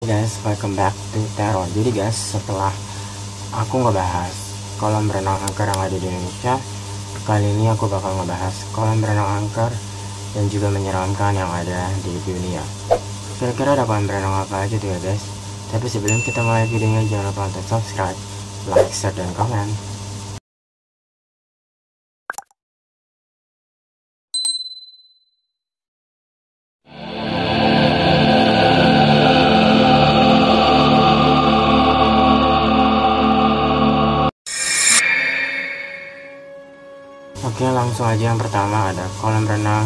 Guys, welcome back to Terror. Jadi guys, setelah aku ngebahas kolam renang angker yang ada di Indonesia, kali ini aku bakal ngebahas kolam renang angker dan juga menyeramkan yang ada di dunia. Kira-kira ada kolam renang apa aja tuh ya guys? Tapi sebelum kita mulai videonya, jangan lupa untuk subscribe, like, share, dan komen. Oke, langsung aja. Yang pertama ada kolam renang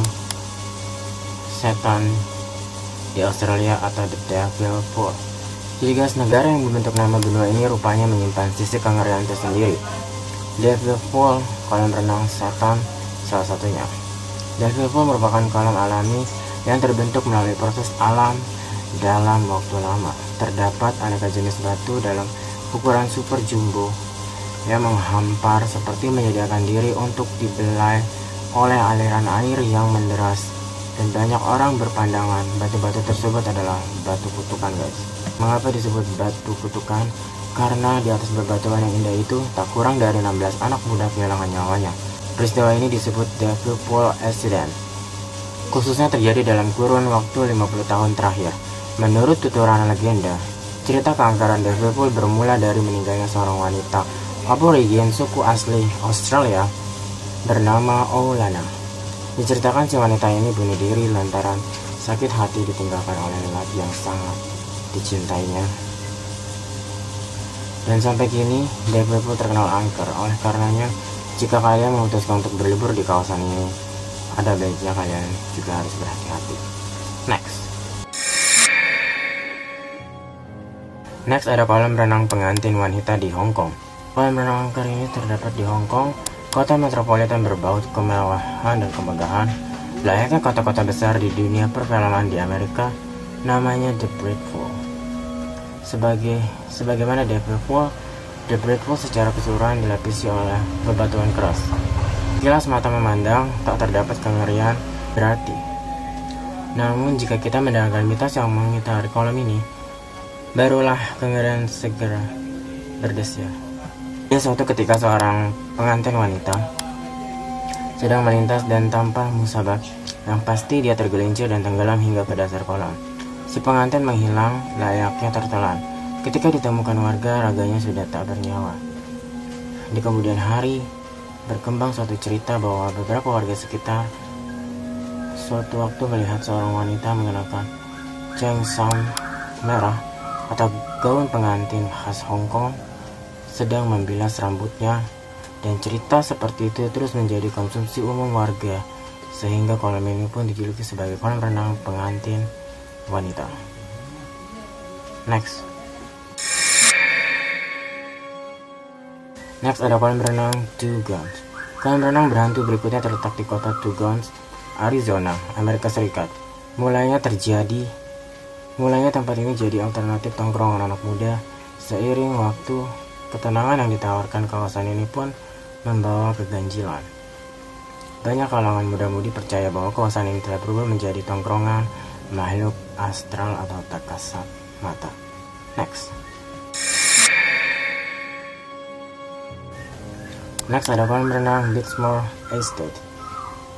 setan di Australia atau The Devil Pool. Jadi guys, negara yang membentuk nama benua ini rupanya menyimpan sisi kengerian tersendiri. Devil Pool, kolam renang setan salah satunya. Devil Pool merupakan kolam alami yang terbentuk melalui proses alam dalam waktu lama. Terdapat aneka jenis batu dalam ukuran super jumbo yang menghampar seperti menyediakan diri untuk dibelai oleh aliran air yang menderas, dan banyak orang berpandangan batu-batu tersebut adalah batu kutukan guys. Mengapa disebut batu kutukan? Karena di atas bebatuan yang indah itu tak kurang dari 16 anak muda kehilangan nyawanya. Peristiwa ini disebut Devil Pool Accident, khususnya terjadi dalam kurun waktu 50 tahun terakhir. Menurut tuturan legenda, cerita keangkeran Devil Pool bermula dari meninggalnya seorang wanita aborigin suku asli Australia bernama Oulana. Diceritakan si wanita ini bunuh diri lantaran sakit hati ditinggalkan oleh lelaki yang sangat dicintainya. Dan sampai kini Devil Pool terkenal angker. Oleh karenanya, jika kalian memutuskan untuk berlibur di kawasan ini, ada baiknya kalian juga harus berhati-hati. Next ada kolam renang pengantin wanita di Hong Kong. Kolam renang angker ini terdapat di Hong Kong, kota metropolitan berbaut kemewahan dan kemegahan, layaknya kota-kota besar di dunia perfilman di Amerika. Namanya The Brick Pool. Sebagaimana Devil Pool, The Brick Pool secara keseluruhan dilapisi oleh bebatuan keras. Kilas mata memandang, tak terdapat kengerian berarti. Namun jika kita mendengarkan mitos yang mengitari kolam ini, barulah kengerian segera berdesir. Suatu ketika seorang pengantin wanita sedang melintas dan tanpa musabak, yang pasti dia tergelincir dan tenggelam hingga ke dasar kolam. Si pengantin menghilang layaknya tertelan. Ketika ditemukan warga, raganya sudah tak bernyawa. Di kemudian hari, berkembang suatu cerita bahwa beberapa warga sekitar suatu waktu melihat seorang wanita mengenakan cheongsam merah atau gaun pengantin khas Hong Kong sedang membilas rambutnya, dan cerita seperti itu terus menjadi konsumsi umum warga sehingga kolam ini pun dijuluki sebagai kolam renang pengantin wanita. Next ada kolam renang Two Guns. Kolam renang berhantu berikutnya terletak di kota Two Guns, Arizona, Amerika Serikat. Mulanya tempat ini jadi alternatif tongkrongan anak muda. Seiring waktu, ketenangan yang ditawarkan kawasan ini pun membawa keganjilan. Banyak kalangan muda-mudi percaya bahwa kawasan ini telah berubah menjadi tongkrongan makhluk astral atau tak kasat mata. Next ada kolam renang Beechmore Estate.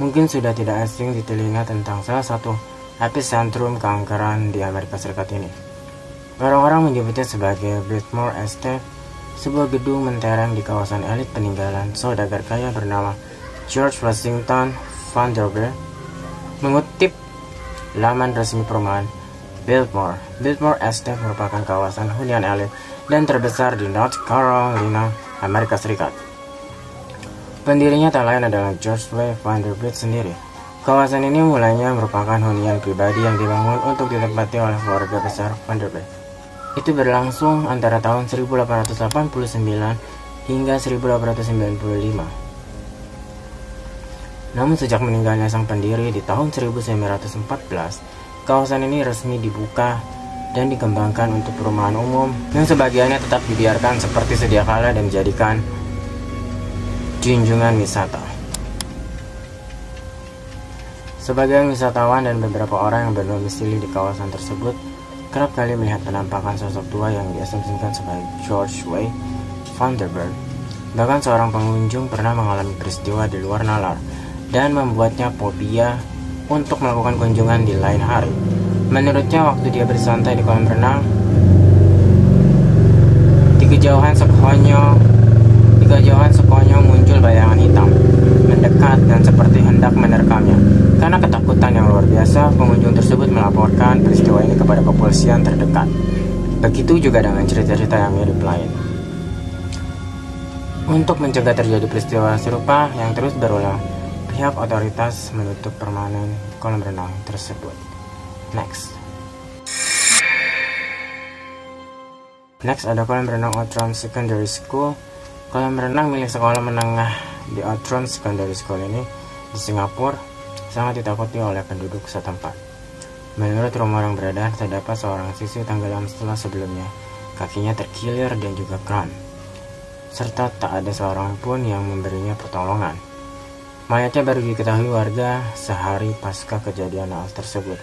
Mungkin sudah tidak asing di telinga tentang salah satu epicentrum keangkeran di Amerika Serikat ini. Orang-orang menyebutnya sebagai Beechmore Estate, sebuah gedung mentereng di kawasan elit peninggalan saudagar kaya bernama George Washington Vanderbilt. Mengutip laman resmi perumahan Biltmore Estate merupakan kawasan hunian elit dan terbesar di North Carolina, Amerika Serikat. Pendirinya tak lain adalah George W. Vanderbilt sendiri. Kawasan ini mulanya merupakan hunian pribadi yang dibangun untuk ditempati oleh keluarga besar Vanderbilt. Itu berlangsung antara tahun 1889 hingga 1895. Namun sejak meninggalnya sang pendiri di tahun 1914, kawasan ini resmi dibuka dan dikembangkan untuk perumahan umum, yang sebagiannya tetap dibiarkan seperti sedia kala dan dijadikan junjungan wisata. Sebagian wisatawan dan beberapa orang yang berdomisili di kawasan tersebut kerap kali melihat penampakan sosok tua yang diasumsikan sebagai George W. Vanderbilt. Bahkan seorang pengunjung pernah mengalami peristiwa di luar nalar dan membuatnya fobia untuk melakukan kunjungan di lain hari. Menurutnya, waktu dia bersantai di kolam renang, di kejauhan sekonyong muncul bayangan hitam mendekat dan seperti hendak menerkamnya. Karena ketakutan yang luar biasa, pengunjung tersebut melaporkan peristiwa ini kepada kepolisian terdekat. Begitu juga dengan cerita-cerita yang mirip lain. Untuk mencegah terjadi peristiwa serupa yang terus berulang, pihak otoritas menutup permanen kolam renang tersebut. Next ada kolam renang Outram Secondary School. Kolam renang milik sekolah menengah di Outram Secondary School ini di Singapura sangat ditakuti oleh penduduk setempat. Menurut rumor yang beredar, terdapat seorang siswi tenggelam setelah sebelumnya kakinya terkilir dan juga kram, serta tak ada seorang pun yang memberinya pertolongan. Mayatnya baru diketahui warga sehari pasca kejadian naas tersebut.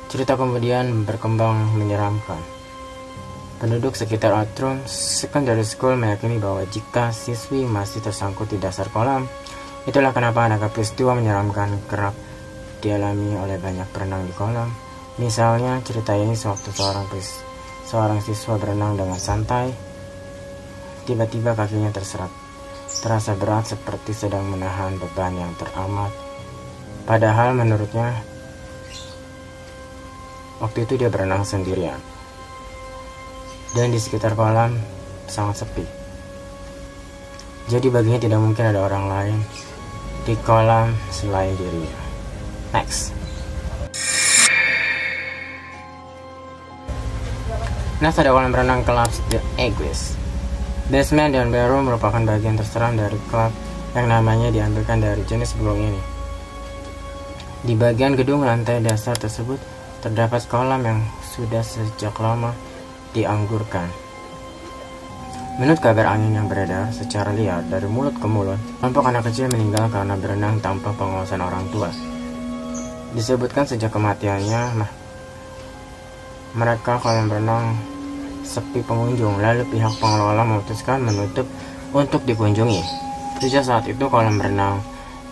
Cerita kemudian berkembang menyeramkan. Penduduk sekitar Outram Secondary School meyakini bahwa jika siswi masih tersangkut di dasar kolam, itulah kenapa ada peristiwa menyeramkan kerap dialami oleh banyak perenang di kolam. Misalnya, cerita ini sewaktu seorang siswa berenang dengan santai, tiba-tiba kakinya terasa berat seperti sedang menahan beban yang teramat. Padahal menurutnya, waktu itu dia berenang sendirian. Dan di sekitar kolam sangat sepi. Jadi baginya tidak mungkin ada orang lain di kolam selain dirinya. Next ada kolam renang klub The Eagles. Basement dan ballroom merupakan bagian terseram dari klub yang namanya diambilkan dari jenis burung ini. Di bagian gedung lantai dasar tersebut terdapat kolam yang sudah sejak lama dianggurkan. Menurut kabar angin yang beredar secara liar dari mulut ke mulut, kelompok anak kecil meninggal karena berenang tanpa pengawasan orang tua. Disebutkan sejak kematiannya, mereka kolam renang sepi pengunjung, lalu pihak pengelola memutuskan menutup untuk dikunjungi. Sejak saat itu kolam renang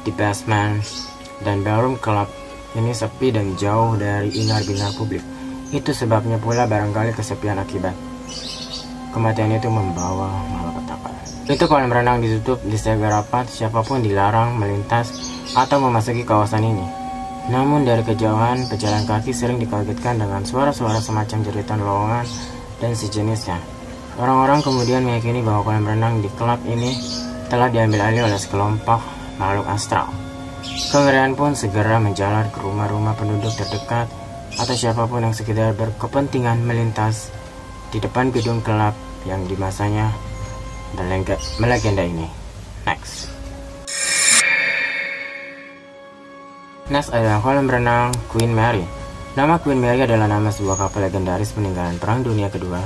di basement dan ballroom club ini sepi dan jauh dari ingar-bingar publik. Itu sebabnya pula barangkali kesepian akibat kematian itu membawa malapetaka. Itu kolam renang ditutup, disegel rapat, siapapun dilarang melintas atau memasuki kawasan ini. Namun dari kejauhan, pejalan kaki sering dikagetkan dengan suara-suara semacam jeritan lowongan dan sejenisnya. Orang-orang kemudian meyakini bahwa kolam renang di klub ini telah diambil alih oleh sekelompok makhluk astral. Kengerian pun segera menjalar ke rumah-rumah penduduk terdekat atau siapapun yang sekedar berkepentingan melintas di depan gedung klub yang di masanya melegenda ini. Next adalah kolam renang Queen Mary. Nama Queen Mary adalah nama sebuah kapal legendaris peninggalan Perang Dunia Kedua.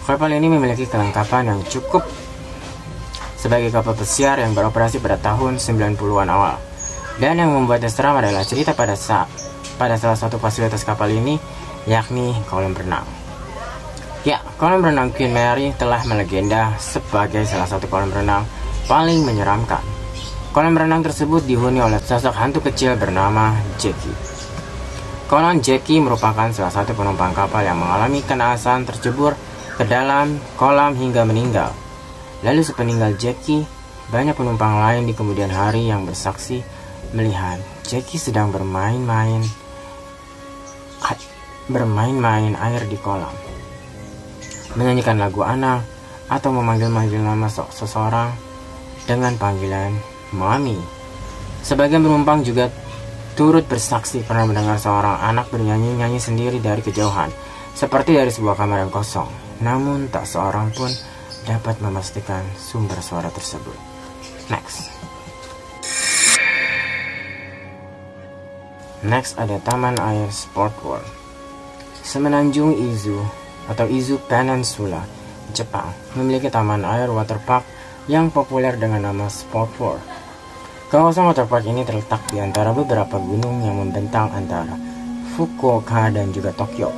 Kapal ini memiliki kelengkapan yang cukup sebagai kapal pesiar yang beroperasi pada tahun 90-an awal. Dan yang membuatnya seram adalah cerita pada salah satu fasilitas kapal ini, yakni kolam renang. Ya, kolam renang Queen Mary telah melegenda sebagai salah satu kolam renang paling menyeramkan. Kolam renang tersebut dihuni oleh sosok hantu kecil bernama Jackie. Kolam Jackie merupakan salah satu penumpang kapal yang mengalami kenaasan tercebur ke dalam kolam hingga meninggal. Lalu sepeninggal Jackie, banyak penumpang lain di kemudian hari yang bersaksi melihat Jackie sedang bermain-main air di kolam, menyanyikan lagu anak atau memanggil-manggil nama seseorang dengan panggilan Mami. Sebagian penumpang juga turut bersaksi pernah mendengar seorang anak bernyanyi-nyanyi sendiri dari kejauhan, seperti dari sebuah kamar yang kosong. Namun tak seorang pun dapat memastikan sumber suara tersebut. Next ada Taman Air Sport World. Semenanjung Izu Peninsula, Jepang, memiliki taman air waterpark yang populer dengan nama Sport World. Kawasan waterpark ini terletak di antara beberapa gunung yang membentang antara Fukuoka, dan juga Tokyo.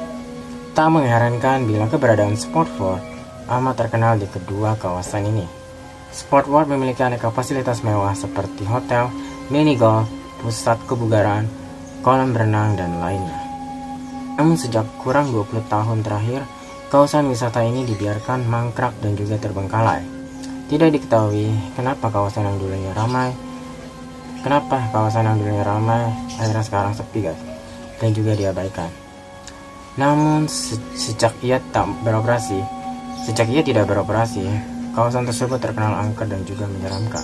Tak mengherankan bila keberadaan Sport World amat terkenal di kedua kawasan ini. Sport World memiliki aneka fasilitas mewah seperti hotel, mini golf, pusat kebugaran, kolam berenang, dan lainnya. Namun sejak kurang 20 tahun terakhir, kawasan wisata ini dibiarkan mangkrak dan juga terbengkalai. Tidak diketahui kenapa kawasan yang dulunya ramai akhirnya sekarang sepi guys, dan juga diabaikan. Namun sejak ia tidak beroperasi, kawasan tersebut terkenal angker dan juga menyeramkan.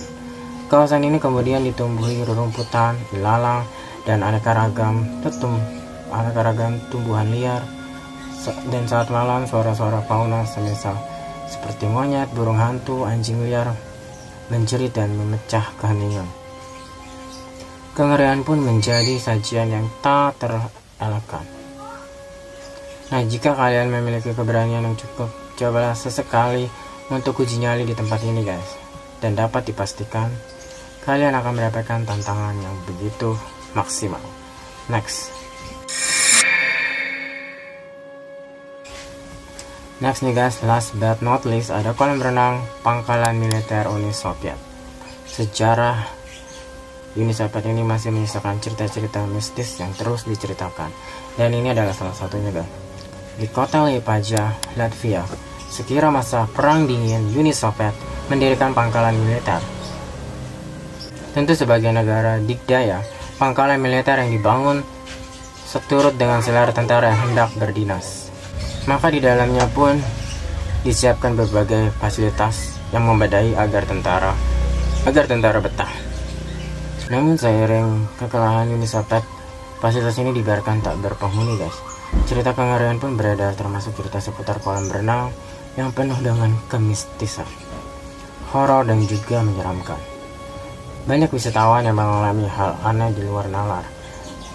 Kawasan ini kemudian ditumbuhi rerumputan, ilalang, dan aneka ragam tumbuhan liar. Dan saat malam, suara-suara fauna semisal seperti monyet, burung hantu, anjing liar menjerit dan memecah keheningan. Kengerian pun menjadi sajian yang tak terelakkan. Nah, jika kalian memiliki keberanian yang cukup, cobalah sesekali untuk uji nyali di tempat ini guys. Dan dapat dipastikan, kalian akan mendapatkan tantangan yang begitu maksimal. Next nih guys, last but not least, ada kolam renang pangkalan militer Uni Soviet. Sejarah Uni Soviet ini masih menyisakan cerita-cerita mistis yang terus diceritakan. Dan ini adalah salah satunya guys. Di kota Liepāja, Latvia, sekira masa Perang Dingin, Uni Soviet mendirikan pangkalan militer. Tentu sebagai negara dikdaya, pangkalan militer yang dibangun seturut dengan selera tentara yang hendak berdinas. Maka di dalamnya pun disiapkan berbagai fasilitas yang memadai agar tentara betah. Namun seiring kekalahan Uni Soviet, fasilitas ini dibiarkan tak berpenghuni guys. Cerita kengerian pun beredar, termasuk cerita seputar kolam berenang yang penuh dengan kemistisan, horor, dan juga menyeramkan. Banyak wisatawan yang mengalami hal aneh di luar nalar.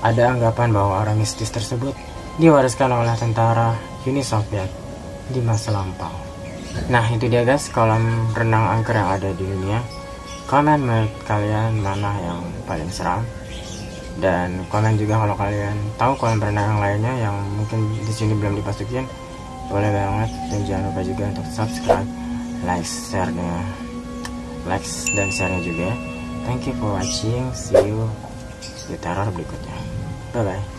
Ada anggapan bahwa aura mistis tersebut diwariskan oleh tentara Uni Soviet di masa lampau. Nah, itu dia guys, kolam renang angker yang ada di dunia. Komen menurut kalian mana yang paling seram, dan komen juga kalau kalian tahu kolam renang yang lainnya yang mungkin di sini belum dimasukin, boleh banget. Dan jangan lupa juga untuk subscribe, like dan share-nya juga. Thank you for watching. See you di teror berikutnya. Bye bye.